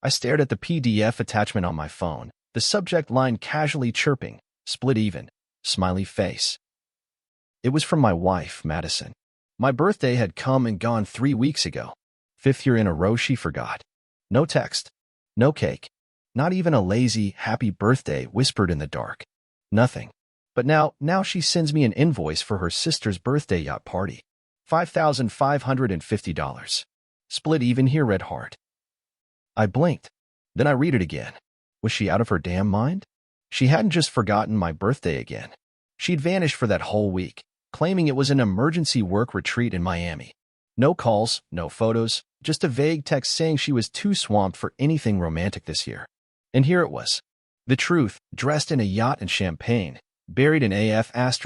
I stared at the PDF attachment on my phone, the subject line casually chirping, split even, smiley face. It was from my wife, Madison. My birthday had come and gone 3 weeks ago. 5th year in a row she forgot. No text. No cake. Not even a lazy, happy birthday whispered in the dark. Nothing. But now she sends me an invoice for her sister's birthday yacht party. $5,550. Split even here, read heart. I blinked. Then I read it again. Was she out of her damn mind? She hadn't just forgotten my birthday again. She'd vanished for that whole week, claiming it was an emergency work retreat in Miami. No calls, no photos, just a vague text saying she was too swamped for anything romantic this year. And here it was. The truth, dressed in a yacht and champagne, buried in AF *******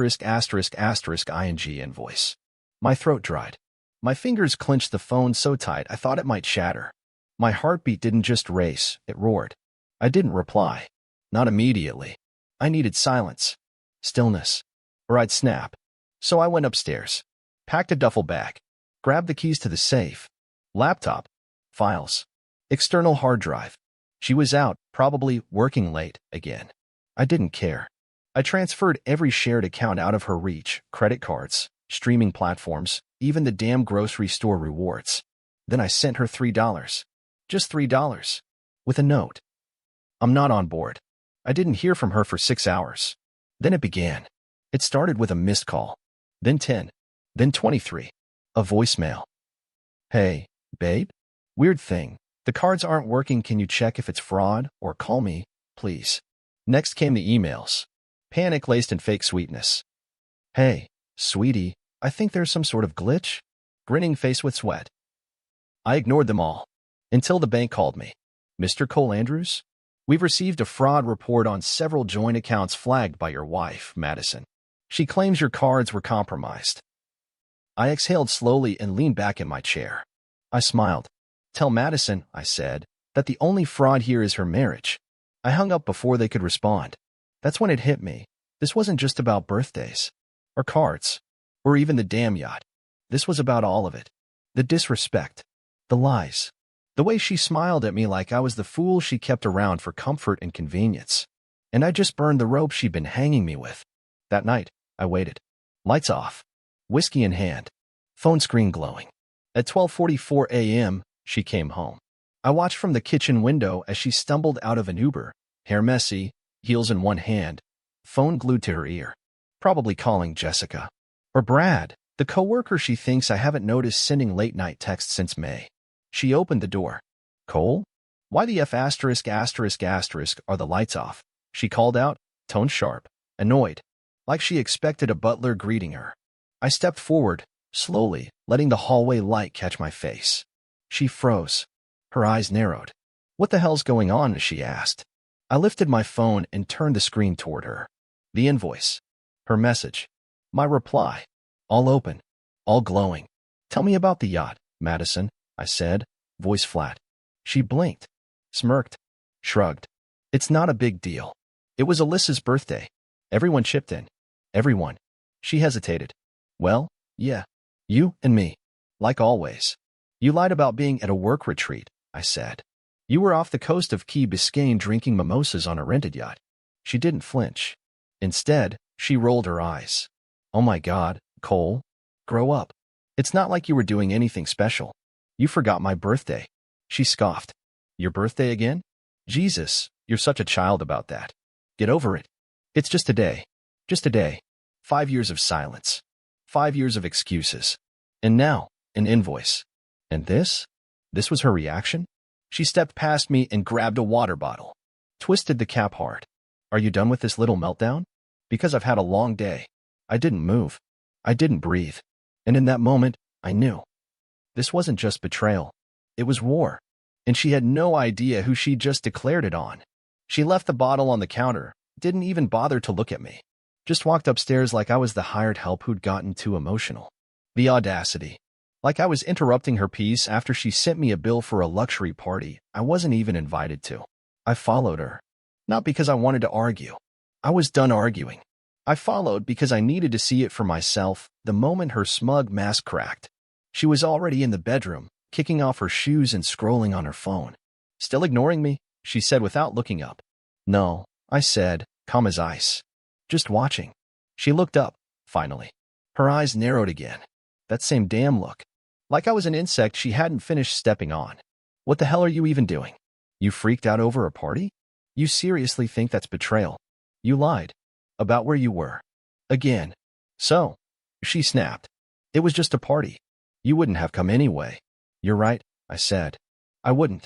ing invoice. My throat dried. My fingers clenched the phone so tight I thought it might shatter. My heartbeat didn't just race, it roared. I didn't reply. Not immediately. I needed silence. Stillness. Or I'd snap. So I went upstairs. Packed a duffel bag. Grabbed the keys to the safe. Laptop. Files. External hard drive. She was out, probably working late, again. I didn't care. I transferred every shared account out of her reach, credit cards, streaming platforms, even the damn grocery store rewards. Then I sent her $3. Just $3. With a note. I'm not on board. I didn't hear from her for 6 hours. Then it began. It started with a missed call. Then 10. Then 23. A voicemail. Hey, babe? Weird thing. The cards aren't working. Can you check if it's fraud or call me, please? Next came the emails. Panic laced in fake sweetness. Hey, sweetie, I think there's some sort of glitch. Grinning face with sweat. I ignored them all. Until the bank called me. Mr. Cole Andrews? We've received a fraud report on several joint accounts flagged by your wife, Madison. She claims your cards were compromised. I exhaled slowly and leaned back in my chair. I smiled. Tell Madison, I said, that the only fraud here is her marriage. I hung up before they could respond. That's when it hit me. This wasn't just about birthdays. Or cards. Or even the damn yacht. This was about all of it. The disrespect. The lies. The way she smiled at me like I was the fool she kept around for comfort and convenience. And I just burned the rope she'd been hanging me with. That night, I waited. Lights off. Whiskey in hand. Phone screen glowing. At 12:44 a.m., she came home. I watched from the kitchen window as she stumbled out of an Uber, hair messy, heels in one hand, phone glued to her ear. Probably calling Jessica. Or Brad, the coworker she thinks I haven't noticed sending late-night texts since May. She opened the door. Cole? Why the F*** are the lights off? She called out, tone sharp, annoyed, like she expected a butler greeting her. I stepped forward, slowly, letting the hallway light catch my face. She froze. Her eyes narrowed. What the hell's going on? She asked. I lifted my phone and turned the screen toward her. The invoice. Her message. My reply. All open. All glowing. Tell me about the yacht, Madison, I said, voice flat. She blinked, smirked, shrugged. It's not a big deal. It was Alyssa's birthday. Everyone chipped in. Everyone. She hesitated. Well, yeah. You and me. Like always. You lied about being at a work retreat, I said. You were off the coast of Key Biscayne drinking mimosas on a rented yacht. She didn't flinch. Instead, she rolled her eyes. Oh my God, Cole. Grow up. It's not like you were doing anything special. You forgot my birthday. She scoffed. Your birthday again? Jesus, you're such a child about that. Get over it. It's just a day. Just a day. 5 years of silence. 5 years of excuses. And now, an invoice. And this? This was her reaction? She stepped past me and grabbed a water bottle. Twisted the cap hard. Are you done with this little meltdown? Because I've had a long day. I didn't move. I didn't breathe. And in that moment, I knew. This wasn't just betrayal. It was war. And she had no idea who she just declared it on. She left the bottle on the counter, didn't even bother to look at me. Just walked upstairs like I was the hired help who'd gotten too emotional. The audacity. Like I was interrupting her peace after she sent me a bill for a luxury party I wasn't even invited to. I followed her. Not because I wanted to argue. I was done arguing. I followed because I needed to see it for myself the moment her smug mask cracked. She was already in the bedroom, kicking off her shoes and scrolling on her phone. Still ignoring me? She said without looking up. No, I said, calm as ice. Just watching. She looked up, finally. Her eyes narrowed again. That same damn look. Like I was an insect she hadn't finished stepping on. What the hell are you even doing? You freaked out over a party? You seriously think that's betrayal? You lied. About where you were. Again. So, she snapped. It was just a party. You wouldn't have come anyway. You're right, I said. I wouldn't.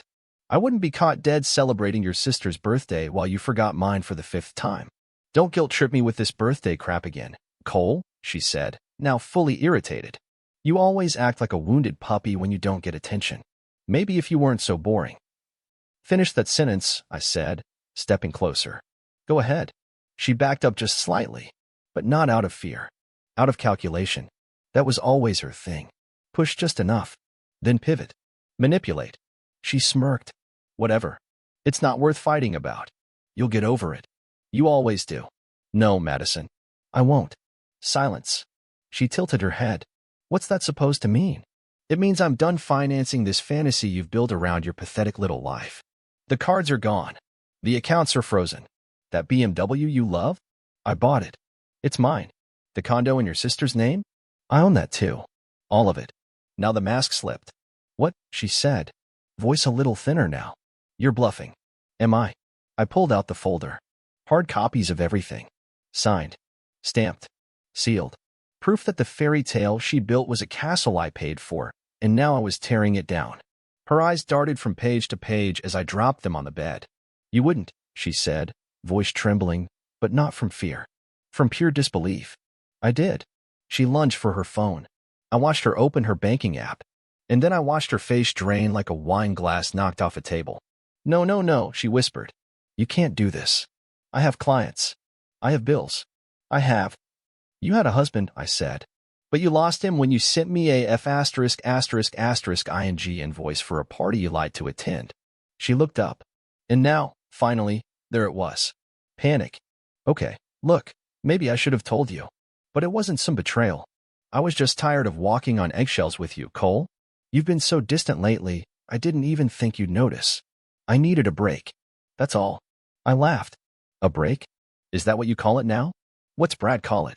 I wouldn't be caught dead celebrating your sister's birthday while you forgot mine for the 5th time. Don't guilt trip me with this birthday crap again, Cole, she said, now fully irritated. You always act like a wounded puppy when you don't get attention. Maybe if you weren't so boring. Finish that sentence, I said, stepping closer. Go ahead. She backed up just slightly, but not out of fear. Out of calculation. That was always her thing. Push just enough. Then pivot. Manipulate. She smirked. Whatever. It's not worth fighting about. You'll get over it. You always do. No, Madison. I won't. Silence. She tilted her head. What's that supposed to mean? It means I'm done financing this fantasy you've built around your pathetic little life. The cards are gone. The accounts are frozen. That BMW you love? I bought it. It's mine. The condo in your sister's name? I own that too. All of it. Now the mask slipped. What? She said. Voice a little thinner now. You're bluffing. Am I? I pulled out the folder. Hard copies of everything. Signed. Stamped. Sealed. Proof that the fairy tale she built was a castle I paid for, and now I was tearing it down. Her eyes darted from page to page as I dropped them on the bed. You wouldn't, she said, voice trembling, but not from fear. From pure disbelief. I did. She lunged for her phone. I watched her open her banking app. And then I watched her face drain like a wine glass knocked off a table. No, no, no, she whispered. You can't do this. I have clients. I have bills. I have. You had a husband, I said. But you lost him when you sent me a *****ing invoice for a party you lied to attend. She looked up. And now, finally, there it was. Panic. Okay, look, maybe I should have told you. But it wasn't some betrayal. I was just tired of walking on eggshells with you, Cole. You've been so distant lately, I didn't even think you'd notice. I needed a break. That's all. I laughed. A break? Is that what you call it now? What's Brad call it?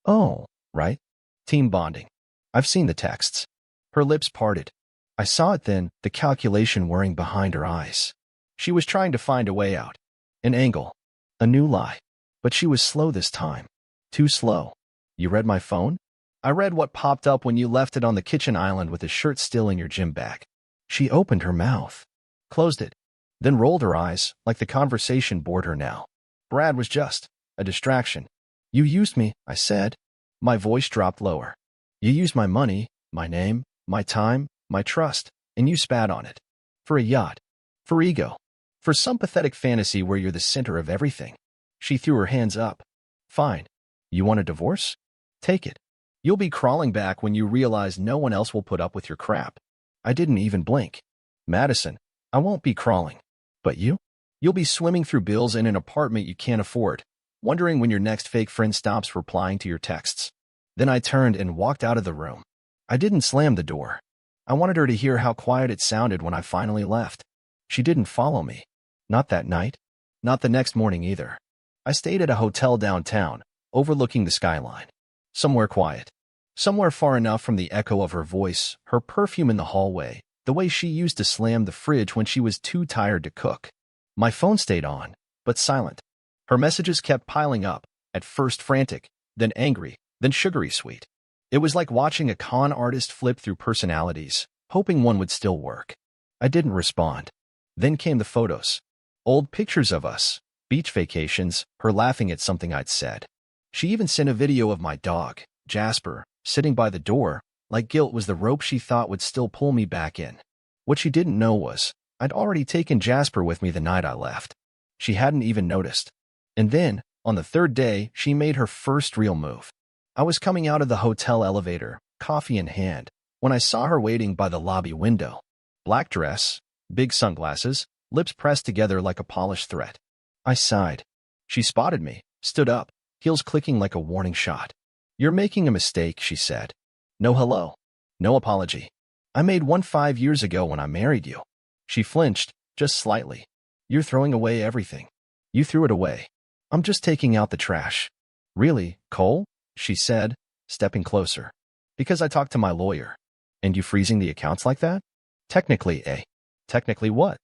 Oh, right. Team bonding. I've seen the texts. Her lips parted. I saw it then, the calculation whirring behind her eyes. She was trying to find a way out. An angle. A new lie. But she was slow this time. Too slow. You read my phone? I read what popped up when you left it on the kitchen island with the shirt still in your gym bag. She opened her mouth. Closed it. Then rolled her eyes, like the conversation bored her now. Brad was just a distraction. You used me, I said. My voice dropped lower. You used my money, my name, my time, my trust, and you spat on it. For a yacht. For ego. For some pathetic fantasy where you're the center of everything. She threw her hands up. Fine. You want a divorce? Take it. You'll be crawling back when you realize no one else will put up with your crap. I didn't even blink. Madison, I won't be crawling. But you? You'll be swimming through bills in an apartment you can't afford, wondering when your next fake friend stops replying to your texts. Then I turned and walked out of the room. I didn't slam the door. I wanted her to hear how quiet it sounded when I finally left. She didn't follow me. Not that night. Not the next morning either. I stayed at a hotel downtown, overlooking the skyline. Somewhere quiet. Somewhere far enough from the echo of her voice, her perfume in the hallway, the way she used to slam the fridge when she was too tired to cook. My phone stayed on, but silent. Her messages kept piling up, at first frantic, then angry, then sugary sweet. It was like watching a con artist flip through personalities, hoping one would still work. I didn't respond. Then came the photos. Old pictures of us, beach vacations, her laughing at something I'd said. She even sent a video of my dog, Jasper, sitting by the door, like guilt was the rope she thought would still pull me back in. What she didn't know was, I'd already taken Jasper with me the night I left. She hadn't even noticed. And then, on the 3rd day, she made her first real move. I was coming out of the hotel elevator, coffee in hand, when I saw her waiting by the lobby window. Black dress, big sunglasses, lips pressed together like a polished thread. I sighed. She spotted me, stood up, heels clicking like a warning shot. You're making a mistake, she said. No hello. No apology. I made one 5 years ago when I married you. She flinched, Just slightly. You're throwing away everything. You threw it away. I'm just taking out the trash. Really, Cole? She said, stepping closer. Because I talked to my lawyer. And you freezing the accounts like that? Technically, eh? Technically what?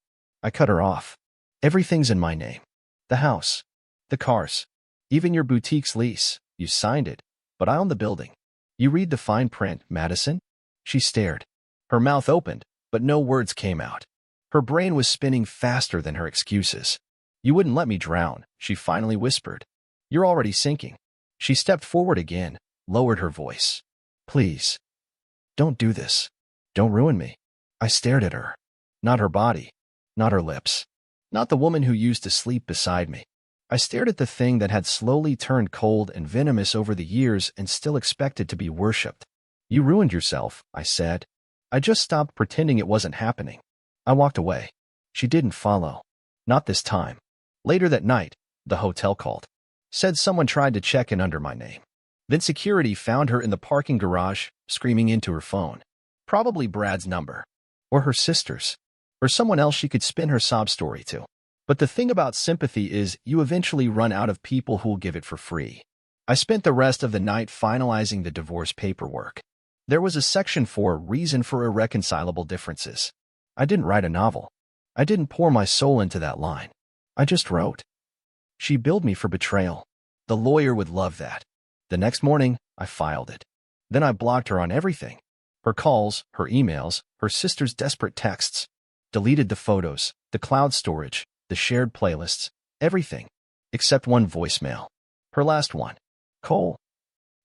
I cut her off. Everything's in my name. The house. The cars. Even your boutique's lease. You signed it. But I own the building. You read the fine print, Madison? She stared. Her mouth opened, but no words came out. Her brain was spinning faster than her excuses. You wouldn't let me drown, she finally whispered. You're already sinking. She stepped forward again, lowered her voice. Please. Don't do this. Don't ruin me. I stared at her. Not her body. Not her lips. Not the woman who used to sleep beside me. I stared at the thing that had slowly turned cold and venomous over the years and still expected to be worshipped. You ruined yourself, I said. I just stopped pretending it wasn't happening. I walked away. She didn't follow. Not this time. Later that night, the hotel called. Said someone tried to check in under my name. Then security found her in the parking garage, screaming into her phone. Probably Brad's number. Or her sister's. Or someone else she could spin her sob story to. But the thing about sympathy is you eventually run out of people who'll give it for free. I spent the rest of the night finalizing the divorce paperwork. There was a section for reason for irreconcilable differences. I didn't write a novel. I didn't pour my soul into that line. I just wrote. She billed me for betrayal. The lawyer would love that. The next morning, I filed it. Then I blocked her on everything. Her calls, her emails, her sister's desperate texts. Deleted the photos, the cloud storage, the shared playlists, everything. Except one voicemail. Her last one. Cole.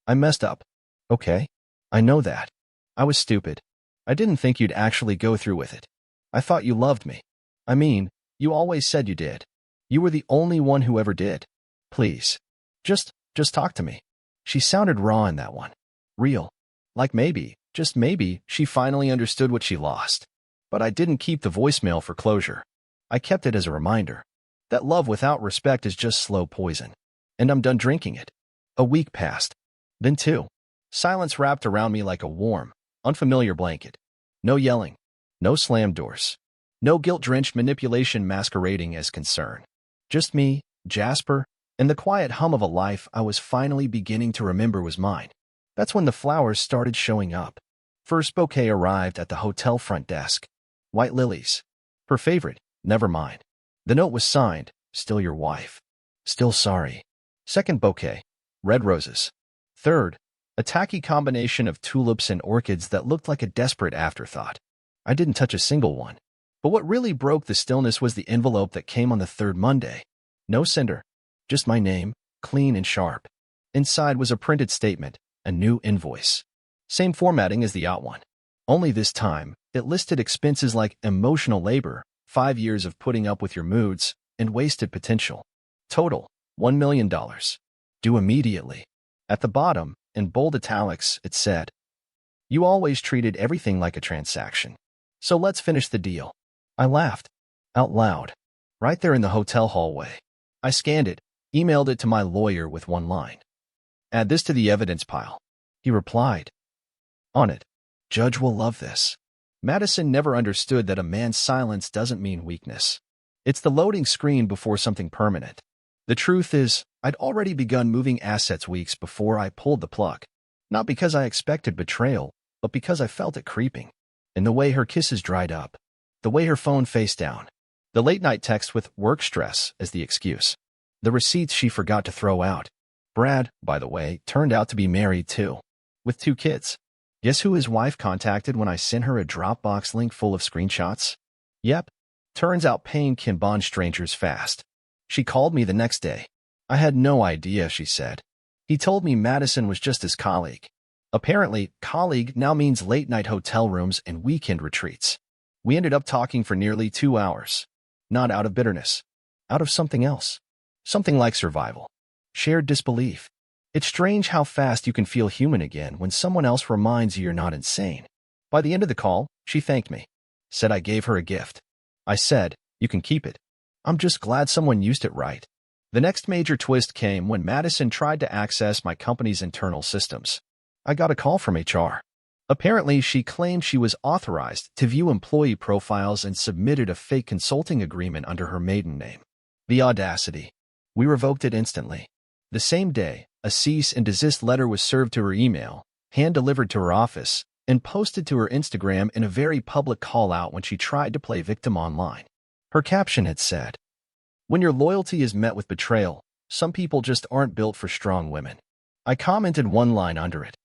I messed up. Okay. I know that. I was stupid. I didn't think you'd actually go through with it. I thought you loved me. I mean, you always said you did. You were the only one who ever did. Please. Just talk to me. She sounded raw in that one. Real. Like maybe, just maybe, she finally understood what she lost. But I didn't keep the voicemail for closure. I kept it as a reminder. That love without respect is just slow poison. And I'm done drinking it. A week passed. Then two. Silence wrapped around me like a warm, unfamiliar blanket. No yelling. No slammed doors. No guilt-drenched manipulation masquerading as concern. Just me, Jasper, and the quiet hum of a life I was finally beginning to remember was mine. That's when the flowers started showing up. First bouquet arrived at the hotel front desk. White lilies. Her favorite, never mine. The note was signed, still your wife. Still sorry. Second bouquet. Red roses. Third, a tacky combination of tulips and orchids that looked like a desperate afterthought. I didn't touch a single one. But what really broke the stillness was the envelope that came on the third Monday. No sender. Just my name, clean and sharp. Inside was a printed statement, a new invoice. Same formatting as the out one. Only this time, it listed expenses like emotional labor, 5 years of putting up with your moods, and wasted potential. Total, $1 million. Due immediately. At the bottom, in bold italics, it said, You always treated everything like a transaction. So let's finish the deal. I laughed. Out loud. Right there in the hotel hallway. I scanned it, emailed it to my lawyer with one line. Add this to the evidence pile. He replied. On it. Judge will love this. Madison never understood that a man's silence doesn't mean weakness. It's the loading screen before something permanent. The truth is, I'd already begun moving assets weeks before I pulled the plug. Not because I expected betrayal, but because I felt it creeping. In the way her kisses dried up. The way her phone faced down. The late-night text with work stress as the excuse. The receipts she forgot to throw out. Brad, by the way, turned out to be married too. With 2 kids. Guess who his wife contacted when I sent her a Dropbox link full of screenshots? Yep. Turns out pain can bond strangers fast. She called me the next day. I had no idea, she said. He told me Madison was just his colleague. Apparently, colleague now means late-night hotel rooms and weekend retreats. We ended up talking for nearly 2 hours. Not out of bitterness. Out of something else. Something like survival. Shared disbelief. It's strange how fast you can feel human again when someone else reminds you you're not insane. By the end of the call, she thanked me. Said I gave her a gift. I said, you can keep it. I'm just glad someone used it right. The next major twist came when Madison tried to access my company's internal systems. I got a call from HR. Apparently, she claimed she was authorized to view employee profiles and submitted a fake consulting agreement under her maiden name. The audacity. We revoked it instantly. The same day, a cease and desist letter was served to her email, hand-delivered to her office, and posted to her Instagram in a very public call-out when she tried to play victim online. Her caption had said, "When your loyalty is met with betrayal, some people just aren't built for strong women." I commented one line under it.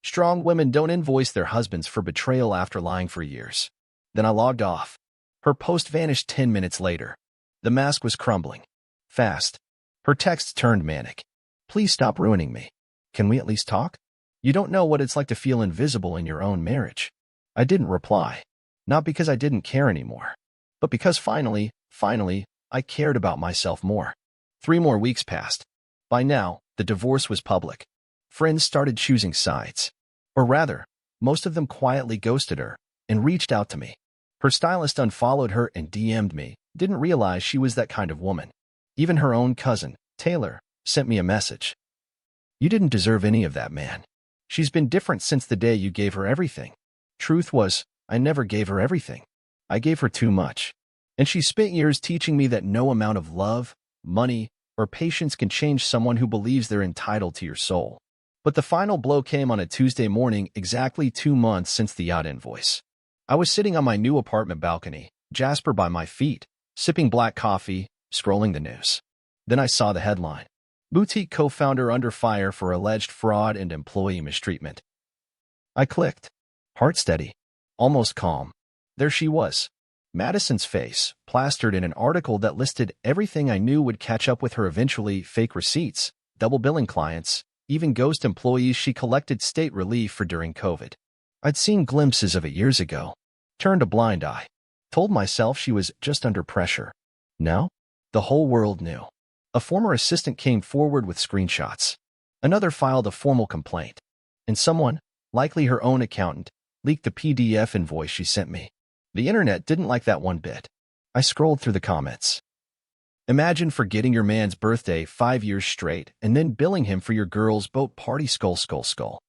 "Strong women don't invoice their husbands for betrayal after lying for years." Then I logged off. Her post vanished 10 minutes later. The mask was crumbling. Fast. Her texts turned manic. "Please stop ruining me. Can we at least talk? You don't know what it's like to feel invisible in your own marriage." I didn't reply. Not because I didn't care anymore, but because finally, I cared about myself more. 3 more weeks passed. By now, the divorce was public. Friends started choosing sides. Or rather, most of them quietly ghosted her and reached out to me. Her stylist unfollowed her and DM'd me, didn't realize she was that kind of woman. Even her own cousin, Taylor, sent me a message. "You didn't deserve any of that, man. She's been different since the day you gave her everything." Truth was, I never gave her everything. I gave her too much. And she spent years teaching me that no amount of love, money, or patience can change someone who believes they're entitled to your soul. But the final blow came on a Tuesday morning, exactly 2 months since the yacht invoice. I was sitting on my new apartment balcony, Jasper by my feet, sipping black coffee, scrolling the news. Then I saw the headline. Boutique co-founder under fire for alleged fraud and employee mistreatment. I clicked. Heart steady. Almost calm. There she was. Madison's face, plastered in an article that listed everything I knew would catch up with her eventually: fake receipts, double billing clients, even ghost employees she collected state relief for during COVID. I'd seen glimpses of it years ago. Turned a blind eye. Told myself she was just under pressure. Now, the whole world knew. A former assistant came forward with screenshots. Another filed a formal complaint. And someone, likely her own accountant, leaked the PDF invoice she sent me. The internet didn't like that one bit. I scrolled through the comments. Imagine forgetting your man's birthday 5 years straight and then billing him for your girl's boat party. Skull.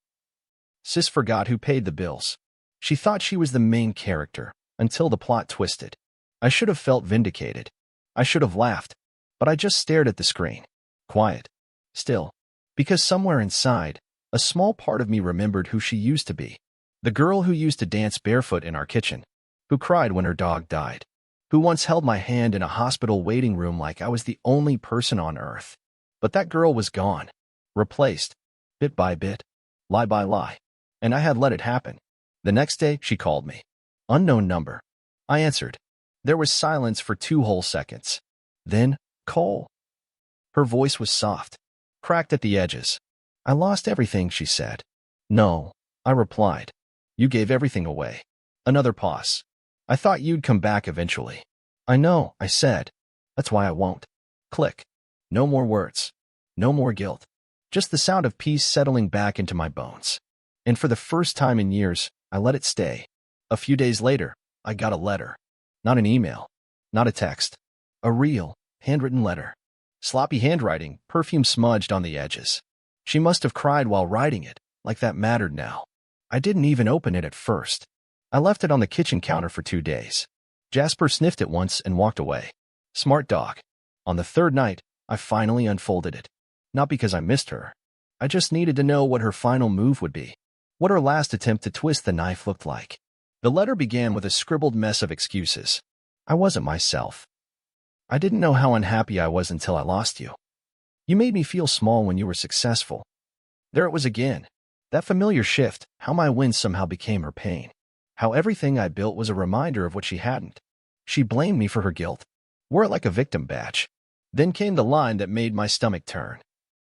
Sis forgot who paid the bills. She thought she was the main character until the plot twisted. I should have felt vindicated. I should have laughed. But I just stared at the screen. Quiet. Still. Because somewhere inside, a small part of me remembered who she used to be. The girl who used to dance barefoot in our kitchen. Who cried when her dog died. Who once held my hand in a hospital waiting room like I was the only person on earth. But that girl was gone. Replaced. Bit by bit. Lie by lie. And I had let it happen. The next day, she called me. Unknown number. I answered. There was silence for 2 whole seconds. Then, Cole. Her voice was soft. Cracked at the edges. I lost everything, she said. No, I replied. You gave everything away. Another pause. I thought you'd come back eventually. I know, I said. That's why I won't. Click. No more words. No more guilt. Just the sound of peace settling back into my bones. And for the first time in years, I let it stay. A few days later, I got a letter. Not an email. Not a text. A real, handwritten letter. Sloppy handwriting, perfume smudged on the edges. She must have cried while writing it, like that mattered now. I didn't even open it at first. I left it on the kitchen counter for 2 days. Jasper sniffed it once and walked away. Smart dog. On the 3rd night, I finally unfolded it. Not because I missed her. I just needed to know what her final move would be. What her last attempt to twist the knife looked like. The letter began with a scribbled mess of excuses. I wasn't myself. I didn't know how unhappy I was until I lost you. You made me feel small when you were successful. There it was again. That familiar shift, how my wins somehow became her pain. How everything I built was a reminder of what she hadn't. She blamed me for her guilt. Wore it like a victim badge. Then came the line that made my stomach turn.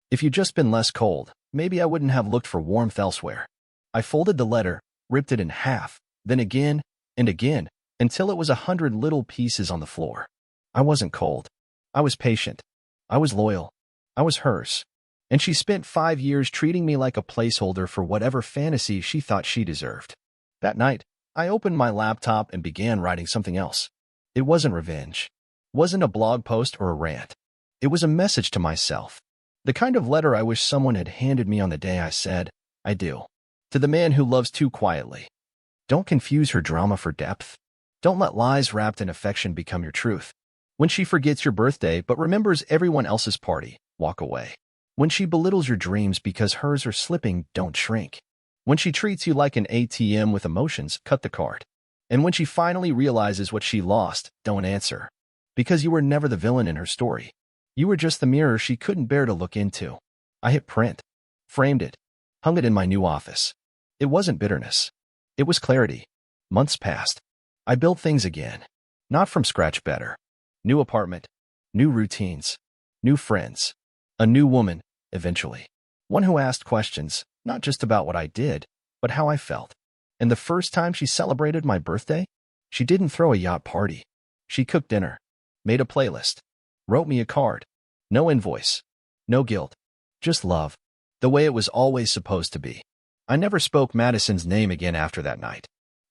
If you'd just been less cold, maybe I wouldn't have looked for warmth elsewhere. I folded the letter, ripped it in half, then again and again, until it was 100 little pieces on the floor. I wasn't cold. I was patient. I was loyal. I was hers. And she spent 5 years treating me like a placeholder for whatever fantasy she thought she deserved. That night, I opened my laptop and began writing something else. It wasn't revenge. Wasn't a blog post or a rant. It was a message to myself. The kind of letter I wish someone had handed me on the day I said, I do. To the man who loves too quietly, don't confuse her drama for depth. Don't let lies wrapped in affection become your truth. When she forgets your birthday but remembers everyone else's party, walk away. When she belittles your dreams because hers are slipping, don't shrink. When she treats you like an ATM with emotions, cut the card. And when she finally realizes what she lost, don't answer. Because you were never the villain in her story. You were just the mirror she couldn't bear to look into. I hit print, framed it, hung it in my new office. It wasn't bitterness. It was clarity. Months passed. I built things again. Not from scratch, better. New apartment, new routines, new friends, a new woman, eventually. One who asked questions, not just about what I did, but how I felt. And the first time she celebrated my birthday, she didn't throw a yacht party. She cooked dinner, made a playlist, wrote me a card. No invoice, no guilt, just love, the way it was always supposed to be. I never spoke Madison's name again after that night.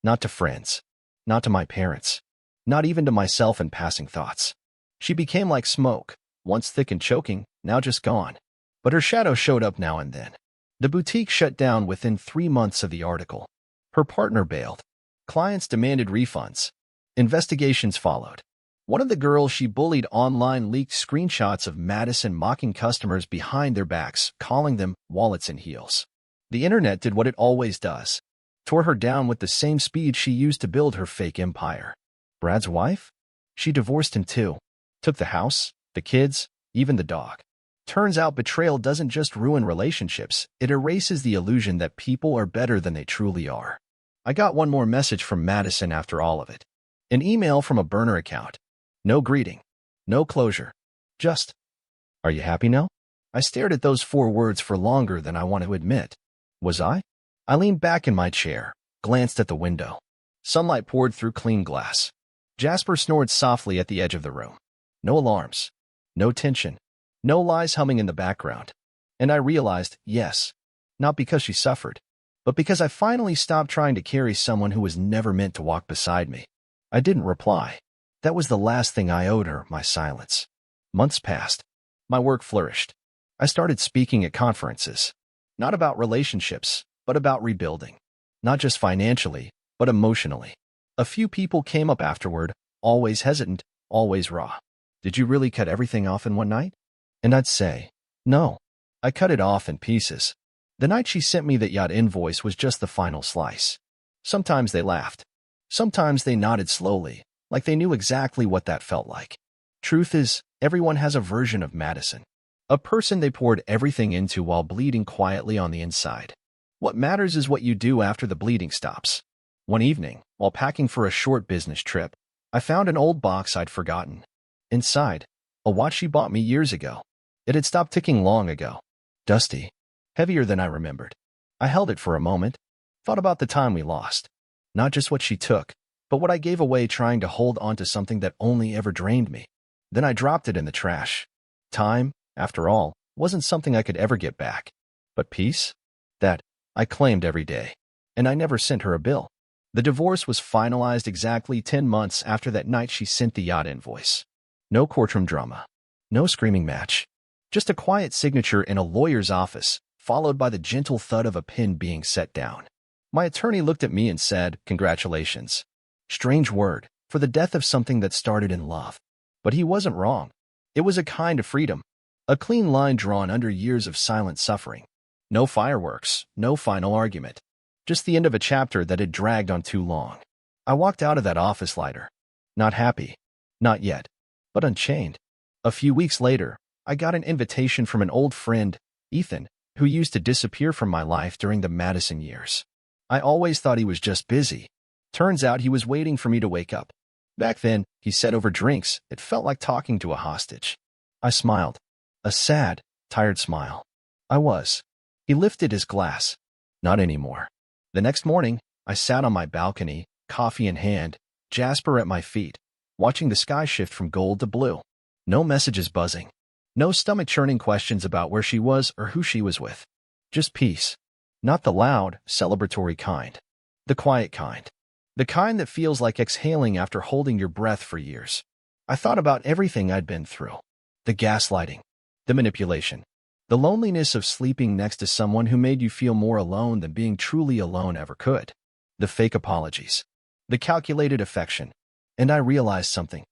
Not to friends, not to my parents, not even to myself in passing thoughts. She became like smoke, once thick and choking, now just gone. But her shadow showed up now and then. The boutique shut down within 3 months of the article. Her partner bailed. Clients demanded refunds. Investigations followed. One of the girls she bullied online leaked screenshots of Madison mocking customers behind their backs, calling them wallets and heels. The internet did what it always does. Tore her down with the same speed she used to build her fake empire. Brad's wife? She divorced him too. Took the house, the kids, even the dog. Turns out betrayal doesn't just ruin relationships, it erases the illusion that people are better than they truly are. I got one more message from Madison after all of it. An email from a burner account. No greeting. No closure. Just, "Are you happy now?" I stared at those 4 words for longer than I want to admit. Was I? I leaned back in my chair, glanced at the window. Sunlight poured through clean glass. Jasper snored softly at the edge of the room. No alarms. No tension. No lies humming in the background. And I realized, yes, not because she suffered, but because I finally stopped trying to carry someone who was never meant to walk beside me. I didn't reply. That was the last thing I owed her, my silence. Months passed. My work flourished. I started speaking at conferences. Not about relationships, but about rebuilding. Not just financially, but emotionally. A few people came up afterward, always hesitant, always raw. "Did you really cut everything off in one night?" And I'd say, "No. I cut it off in pieces." The night she sent me that yacht invoice was just the final slice. Sometimes they laughed. Sometimes they nodded slowly, like they knew exactly what that felt like. Truth is, everyone has a version of Madison. A person they poured everything into while bleeding quietly on the inside. What matters is what you do after the bleeding stops. One evening, while packing for a short business trip, I found an old box I'd forgotten. Inside, a watch she bought me years ago. It had stopped ticking long ago. Dusty. Heavier than I remembered. I held it for a moment, thought about the time we lost. Not just what she took, but what I gave away trying to hold on to something that only ever drained me. Then I dropped it in the trash. Time, after all, wasn't something I could ever get back. But peace? That, I claimed every day. And I never sent her a bill. The divorce was finalized exactly 10 months after that night she sent the yacht invoice. No courtroom drama. No screaming match. Just a quiet signature in a lawyer's office, followed by the gentle thud of a pen being set down. My attorney looked at me and said, "Congratulations." Strange word, for the death of something that started in love. But he wasn't wrong. It was a kind of freedom. A clean line drawn under years of silent suffering. No fireworks, no final argument. Just the end of a chapter that had dragged on too long. I walked out of that office lighter. Not happy. Not yet. But unchained. A few weeks later, I got an invitation from an old friend, Ethan, who used to disappear from my life during the Madison years. I always thought he was just busy. Turns out he was waiting for me to wake up. Back then, he said over drinks, it felt like talking to a hostage. I smiled. A sad, tired smile. I was. He lifted his glass. Not anymore. The next morning, I sat on my balcony, coffee in hand, Jasper at my feet, watching the sky shift from gold to blue. No messages buzzing. No stomach-churning questions about where she was or who she was with. Just peace. Not the loud, celebratory kind. The quiet kind. The kind that feels like exhaling after holding your breath for years. I thought about everything I'd been through. The gaslighting. The manipulation. The loneliness of sleeping next to someone who made you feel more alone than being truly alone ever could. The fake apologies. The calculated affection. And I realized something.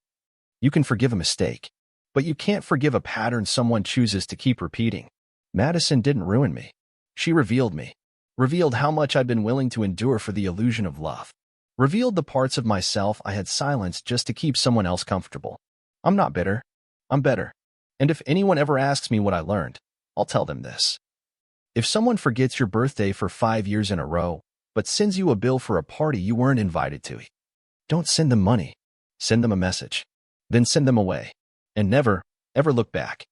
You can forgive a mistake, but you can't forgive a pattern someone chooses to keep repeating. Madison didn't ruin me. She revealed me. Revealed how much I'd been willing to endure for the illusion of love. Revealed the parts of myself I had silenced just to keep someone else comfortable. I'm not bitter. I'm better. And if anyone ever asks me what I learned, I'll tell them this. If someone forgets your birthday for 5 years in a row, but sends you a bill for a party you weren't invited to, don't send them money. Send them a message. Then send them away. And never, ever look back.